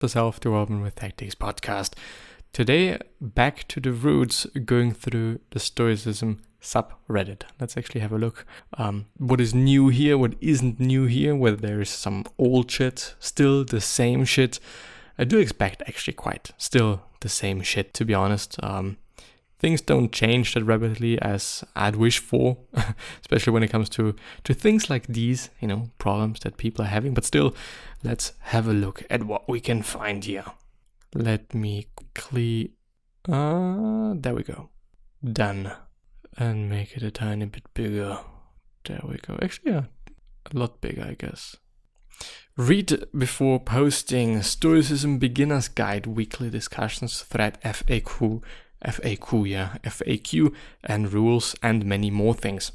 the Self-Development with Tactics podcast. Today, back to the roots, going through the Stoicism subreddit. Let's actually have a look. What is new here, what isn't new here, whether there is some old shit, still the same shit. I do expect actually quite still the same shit, to be honest. Things don't change that rapidly as I'd wish for, especially when it comes to things like these, problems that people are having. But still, let's have a look at what we can find here. Let me quickly, there we go. Done. And make it a tiny bit bigger. There we go. Actually, a lot bigger, I guess. Read before posting. Stoicism Beginner's Guide, weekly discussions, thread FAQ, and rules, and many more things.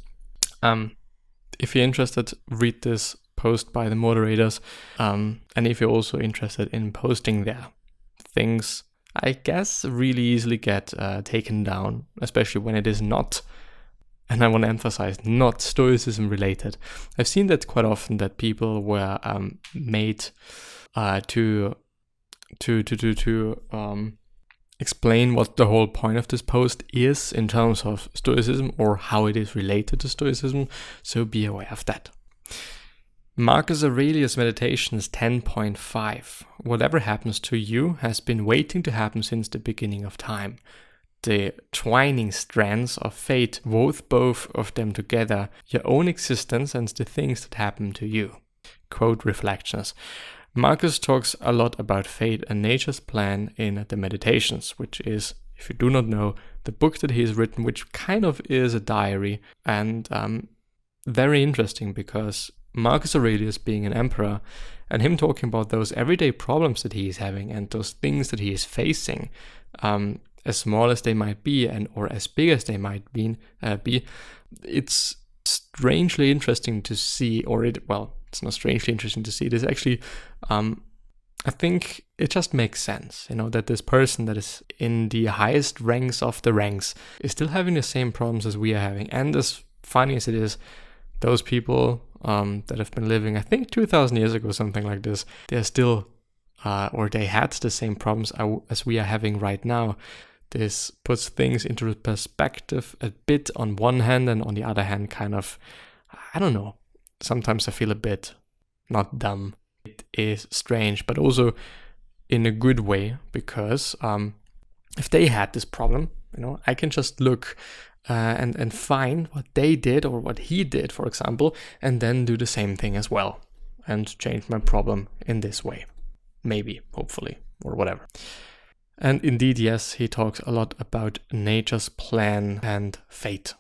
If you're interested, read this post by the moderators. And if you're also interested in posting there, things, I guess, really easily get taken down, especially when it is not, and I want to emphasize, not Stoicism related. I've seen that quite often, that people were made to explain what the whole point of this post is in terms of Stoicism or how it is related to Stoicism, so be aware of that. Marcus Aurelius Meditations 10.5. Whatever happens to you has been waiting to happen since the beginning of time. The twining strands of fate wove both of them together, your own existence and the things that happen to you. Quote Reflections. Marcus talks a lot about fate and nature's plan in the Meditations, which is, if you do not know, the book that he has written, which kind of is a diary, and very interesting because Marcus Aurelius being an emperor and him talking about those everyday problems that he is having and those things that he is facing, as small as they might be and or as big as they might be, it's strangely interesting to see, it's not strangely interesting to see. It is actually, I think it just makes sense, that this person that is in the highest ranks of the ranks is still having the same problems as we are having. And as funny as it is, those people that have been living, I think 2,000 years ago, something like this, they're still, or they had the same problems as we are having right now. This puts things into perspective a bit on one hand, and on the other hand, kind of, I don't know, sometimes I feel a bit, not dumb. It is strange, but also in a good way, because if they had this problem, I can just look and find what they did or what he did, for example, and then do the same thing as well and change my problem in this way. Maybe, hopefully, or whatever. And indeed, yes, he talks a lot about nature's plan and fate.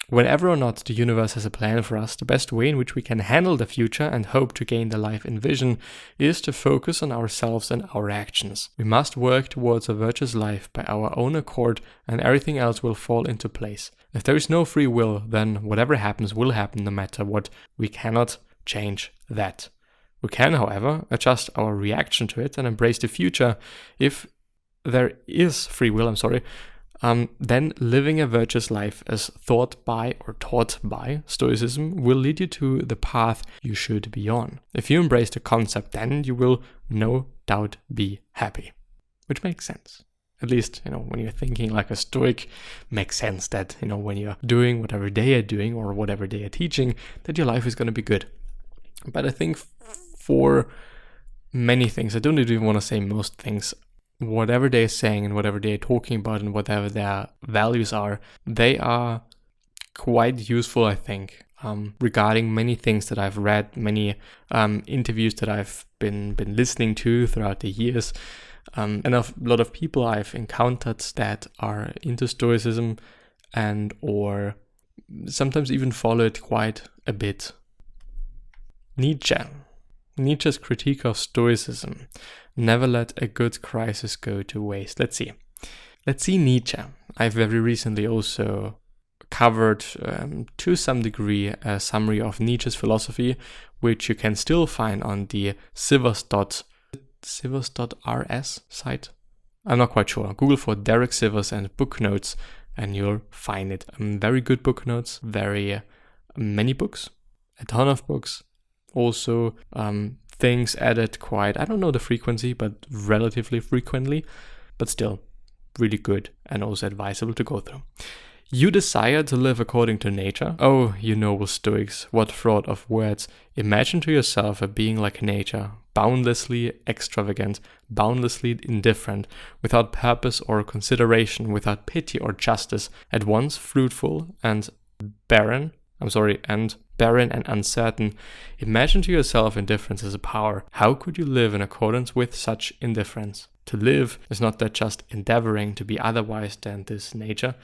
Whenever or not the universe has a plan for us, the best way in which we can handle the future and hope to gain the life in vision is to focus on ourselves and our actions. We must work towards a virtuous life by our own accord, and everything else will fall into place. If there is no free will, then whatever happens will happen no matter what. We cannot change that. We can, however, adjust our reaction to it and embrace the future. If there is free will, then living a virtuous life as thought by or taught by Stoicism will lead you to the path you should be on. If you embrace the concept, then you will no doubt be happy. Which makes sense. At least, when you're thinking like a Stoic, makes sense that, when you're doing whatever they are doing or whatever they are teaching, that your life is going to be good. But I think for many things, I don't even want to say most things, whatever they're saying and whatever they're talking about and whatever their values are, they are quite useful, I think, regarding many things that I've read, many interviews that I've been listening to throughout the years, and a lot of people I've encountered that are into Stoicism and or sometimes even follow it quite a bit. Nietzsche's Critique of Stoicism. Never let a good crisis go to waste. Let's see Nietzsche. I've very recently also covered, to some degree, a summary of Nietzsche's philosophy, which you can still find on the Sivers.rs site. I'm not quite sure. Google for Derek Sivers and book notes, and you'll find it. Very good book notes, very many books, a ton of books. Also, things added quite, I don't know the frequency, but relatively frequently, but still really good and also advisable to go through. You desire to live according to nature? Oh, you noble Stoics, what fraud of words. Imagine to yourself a being like nature, boundlessly extravagant, boundlessly indifferent, without purpose or consideration, without pity or justice, at once fruitful and barren and uncertain. Imagine to yourself indifference as a power. How could you live in accordance with such indifference? To live is not that just endeavoring to be otherwise than this nature.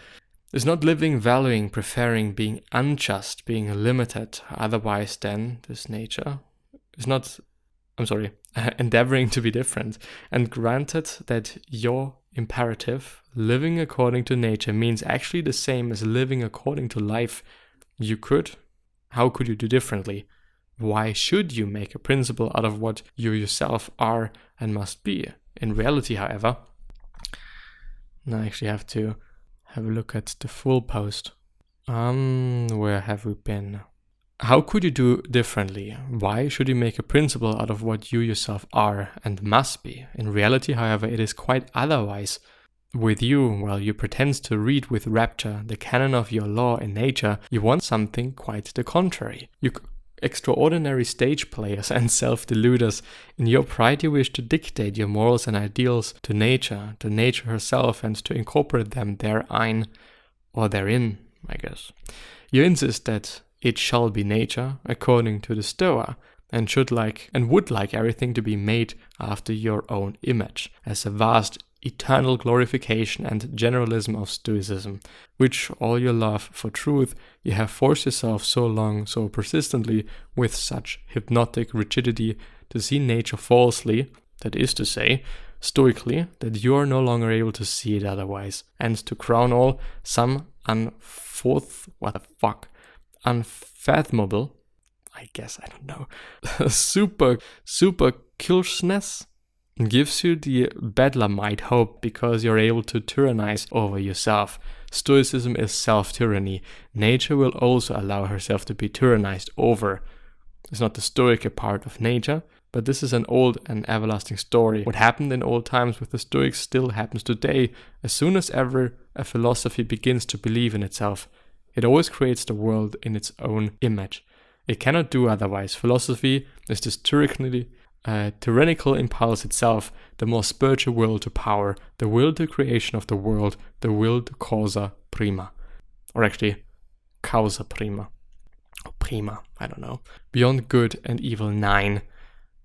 Is not living, valuing, preferring, being unjust, being limited, otherwise than this nature. Is not, endeavoring to be different. And granted that your imperative, living according to nature, means actually the same as living according to life, how could you do differently? Why should you make a principle out of what you yourself are and must be? In reality, however, now I actually have to have a look at the full post. Where have we been? How could you do differently? Why should you make a principle out of what you yourself are and must be? In reality, however, it is quite otherwise. With you, while you pretend to read with rapture the canon of your law and nature, you want something quite the contrary. You extraordinary stage players and self-deluders, in your pride you wish to dictate your morals and ideals to nature herself, and to incorporate them therein, or therein, I guess. You insist that it shall be nature, according to the Stoa, and would like everything to be made after your own image, as a vast eternal glorification and generalism of Stoicism, which all your love for truth you have forced yourself so long, so persistently, with such hypnotic rigidity, to see nature falsely, that is to say, stoically, that you are no longer able to see it otherwise, and to crown all, some unfathomable, I guess, I don't know, super kilshness gives you the bedlamite hope because you're able to tyrannize over yourself. Stoicism is self-tyranny. Nature will also allow herself to be tyrannized over. It's not the Stoic a part of nature, but this is an old and everlasting story. What happened in old times with the Stoics still happens today. As soon as ever a philosophy begins to believe in itself, it always creates the world in its own image. It cannot do otherwise. Philosophy is this tyrannical impulse itself, the more spiritual will to power, the will to creation of the world, the will to causa prima. Or actually, causa prima. Or prima, I don't know. Beyond Good and Evil 9.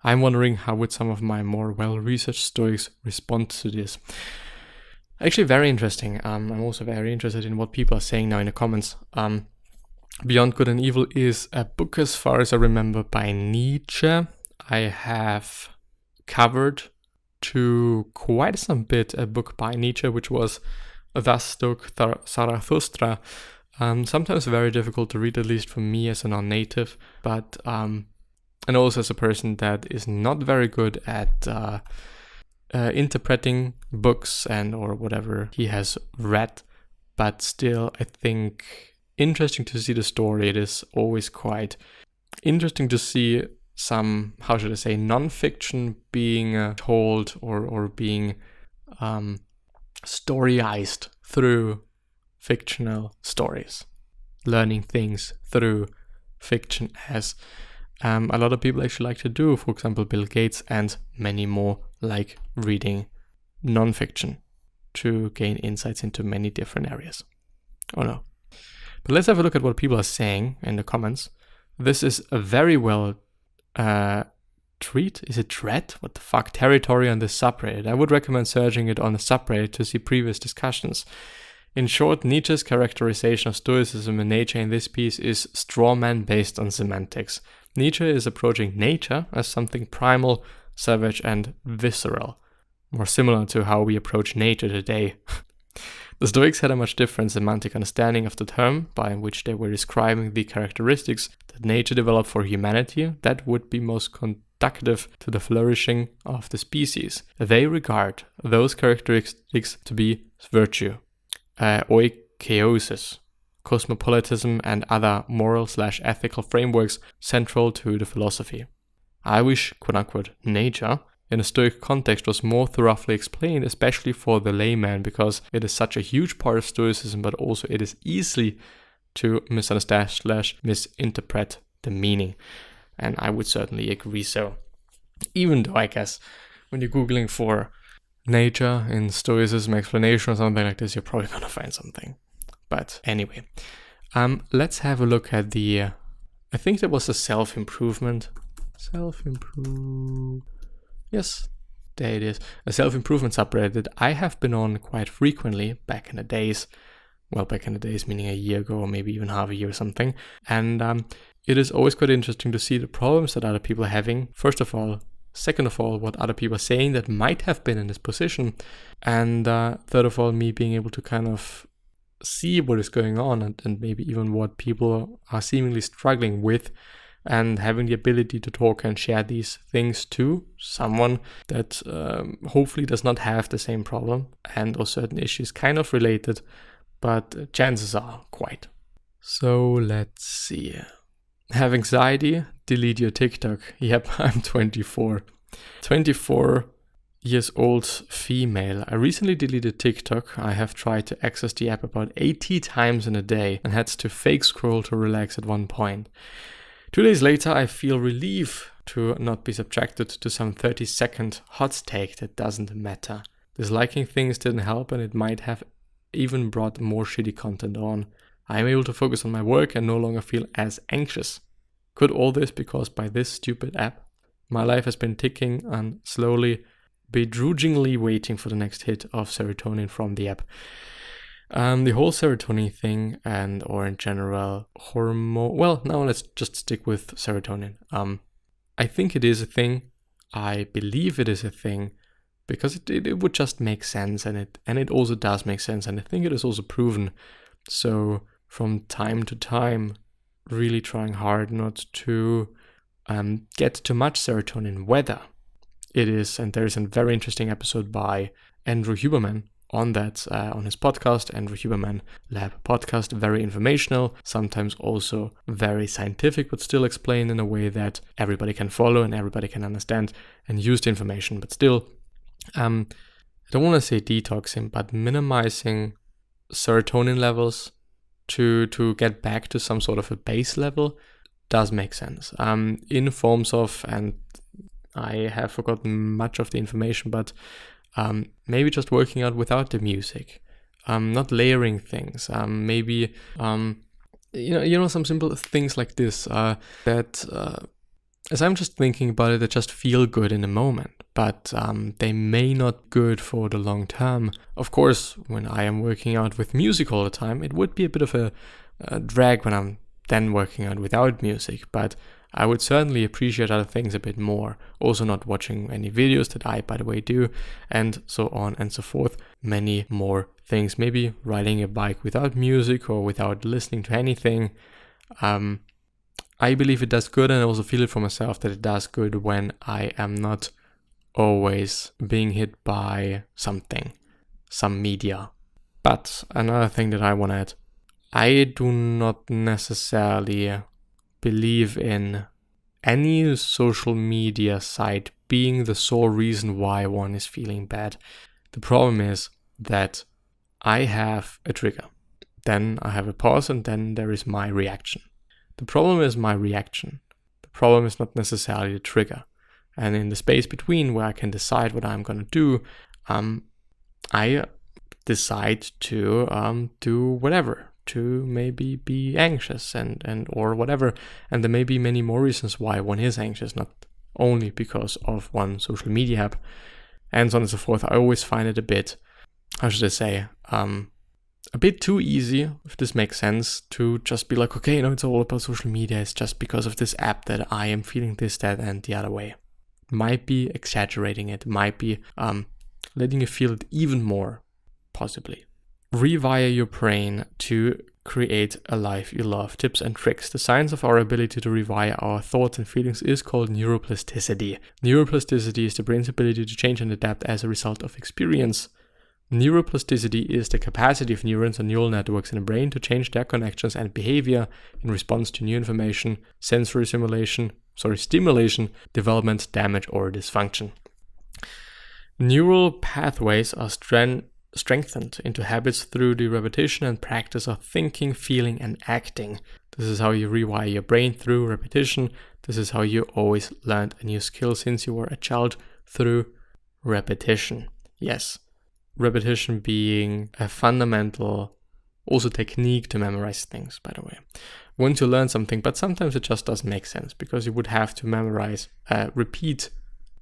I'm wondering how would some of my more well-researched Stoics respond to this. Actually, very interesting. I'm also very interested in what people are saying now in the comments. Beyond Good and Evil is a book, as far as I remember, by Nietzsche. I have covered to quite some bit a book by Nietzsche, which was Thus Spoke Zarathustra. Sometimes very difficult to read, at least for me as a non-native, but and also as a person that is not very good at interpreting books and or whatever he has read, but still I think interesting to see the story. It is always quite interesting to see some, how should I say, non-fiction being told or being storyized through fictional stories, learning things through fiction, as a lot of people actually like to do. For example, Bill Gates and many more like reading non-fiction to gain insights into many different areas. Oh no. But let's have a look at what people are saying in the comments. This is a very well territory on this subreddit. I would recommend searching it on the subreddit to see previous discussions. In short, Nietzsche's characterization of Stoicism and nature in this piece is straw man based on semantics. Nietzsche is approaching nature as something primal, savage, and visceral, more similar to how we approach nature today. The Stoics had a much different semantic understanding of the term by which they were describing the characteristics that nature developed for humanity that would be most conducive to the flourishing of the species. They regard those characteristics to be virtue, oikeiosis, cosmopolitanism, and other moral/ethical frameworks central to the philosophy. I wish, quote-unquote, nature in a Stoic context was more thoroughly explained, especially for the layman, because it is such a huge part of Stoicism, but also it is easily to misunderstand / misinterpret the meaning. And I would certainly agree so. Even though I guess when you're Googling for nature in Stoicism explanation or something like this, you're probably going to find something. But anyway, let's have a look at the, I think there was a self-improvement. Yes, there it is. A self-improvement subreddit that I have been on quite frequently back in the days. Well, back in the days, meaning a year ago or maybe even half a year or something. And it is always quite interesting to see the problems that other people are having, first of all. Second of all, what other people are saying that might have been in this position. And third of all, me being able to kind of see what is going on and maybe even what people are seemingly struggling with, and having the ability to talk and share these things to someone that hopefully does not have the same problem and or certain issues kind of related, but chances are quite. So let's see. Have anxiety? Delete your TikTok. Yep, I'm 24. 24 years old female. I recently deleted TikTok. I have tried to access the app about 80 times in a day and had to fake scroll to relax at one point. 2 days later, I feel relief to not be subjected to some 30-second hot take that doesn't matter. Disliking things didn't help, and it might have even brought more shitty content on. I am able to focus on my work and no longer feel as anxious. Could all this be caused by this stupid app? My life has been ticking and slowly, begrudgingly waiting for the next hit of serotonin from the app. The whole serotonin thing or in general hormone. Well, now let's just stick with serotonin. I think it is a thing. I believe it is a thing because it would just make sense, and it also does make sense, and I think it is also proven. So from time to time, really trying hard not to get too much serotonin, whether it is, and there is a very interesting episode by Andrew Huberman on that, on his podcast, Andrew Huberman Lab podcast, very informational, sometimes also very scientific, but still explained in a way that everybody can follow and everybody can understand and use the information. But still, I don't want to say detoxing, but minimizing serotonin levels to get back to some sort of a base level does make sense. In forms of, and I have forgotten much of the information, but maybe just working out without the music, not layering things, maybe some simple things like this that as I'm just thinking about it, that just feel good in the moment, but they may not be good for the long term. Of course, when I am working out with music all the time, it would be a bit of a drag when I'm then working out without music, but I would certainly appreciate other things a bit more. Also not watching any videos that I, by the way, do, and so on and so forth. Many more things. Maybe riding a bike without music or without listening to anything. I believe it does good, and I also feel it for myself that it does good when I am not always being hit by something, some media. But another thing that I want to add, I do not necessarily believe in any social media site being the sole reason why one is feeling bad. The problem is that I have a trigger, then I have a pause, and then there is my reaction. The problem is my reaction. The problem is not necessarily the trigger. And in the space between where I can decide what I'm going to do, I decide to do whatever, to maybe be anxious and or whatever. And there may be many more reasons why one is anxious, not only because of one social media app, and so on and so forth. I always find it a bit, how should I say, a bit too easy, if this makes sense, to just be like, okay, it's all about social media. It's just because of this app that I am feeling this, that, and the other way. Might be exaggerating it, might be letting you feel it even more, possibly. Rewire your brain to create a life you love. Tips and tricks. The science of our ability to rewire our thoughts and feelings is called neuroplasticity. Neuroplasticity is the brain's ability to change and adapt as a result of experience. Neuroplasticity is the capacity of neurons and neural networks in the brain to change their connections and behavior in response to new information, sensory stimulation, development, damage, or dysfunction. Neural pathways are strengthened into habits through the repetition and practice of thinking, feeling, and acting. This is how you rewire your brain, through repetition. This is how you always learned a new skill since you were a child, through repetition. Yes, repetition being a fundamental also technique to memorize things, by the way. Once you learn something, but sometimes it just doesn't make sense because you would have to repeat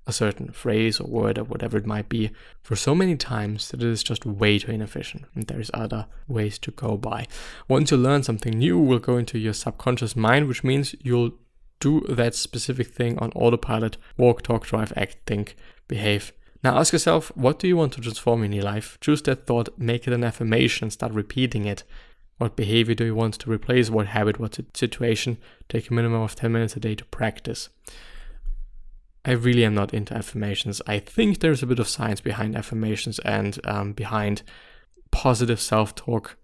a certain phrase or word or whatever it might be for so many times that it is just way too inefficient, and there's other ways to go by. Once you learn something new, will go into your subconscious mind, which means you'll do that specific thing on autopilot: walk, talk, drive, act, think, behave. Now ask yourself, what do you want to transform in your life? Choose that thought, make it an affirmation, and start repeating it. What behavior do you want to replace? What habit, what situation? Take a minimum of 10 minutes a day to practice. I really am not into affirmations. I think there's a bit of science behind affirmations and behind positive self-talk,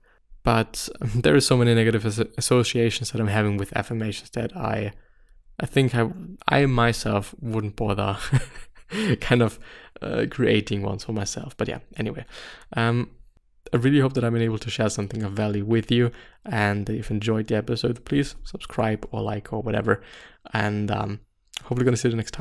but there are so many negative associations that I'm having with affirmations that I think I myself wouldn't bother kind of creating ones for myself. But yeah, anyway, I really hope that I've been able to share something of value with you, and if you enjoyed the episode, please subscribe or like or whatever, and hopefully gonna see you next time.